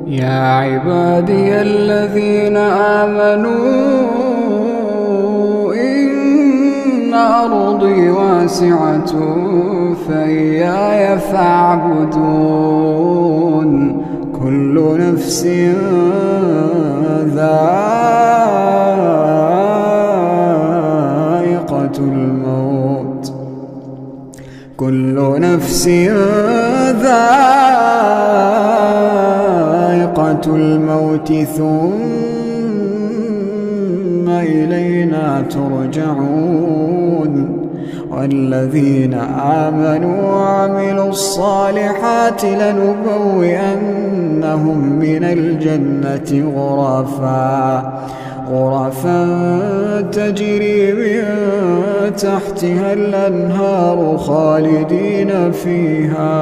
يا عبادي الذين آمنوا إن أرضي واسعة فإياي فاعبدون. كل نفس ذائقة الموت، كل نفس ذائقة الموت ثم إلينا ترجعون. والذين آمنوا وعملوا الصالحات لنبوئنهم من الجنة غرفا تجري من تحتها الأنهار خالدين فيها.